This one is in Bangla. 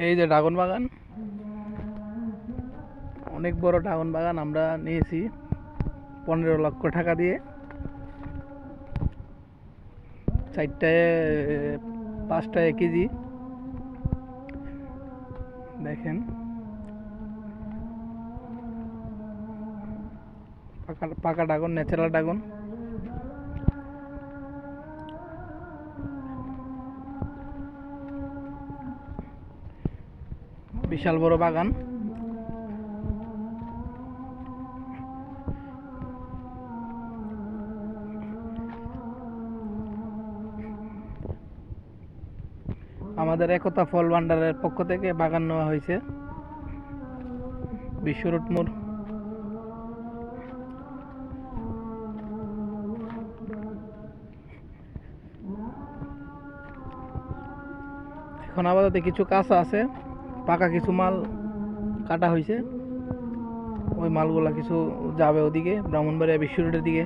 এই যে ড্রাগন বাগান, অনেক বড় ড্রাগন বাগান আমরা নিয়েছি 15 লক্ষ টাকা দিয়ে। চারটায় 5 টাকা কেজি। দেখেন পাকা পাকা ড্রাগন, ন্যাচারাল ড্রাগন। বিশাল বড় বাগান। আমাদের একতা ফল ভান্ডারের পক্ষ থেকে বাগান নেওয়া হয়েছে বিশ্ব রোড মোড়। এখন আপাতত কিছু কাঁচা আছে, পাকা কিছু মাল কাটা হয়েছে। ওই মালগুলা কিছু যাবে ওদিকে, ব্রাহ্মণবাড়িয়া বিশ্ব রোডের দিকে।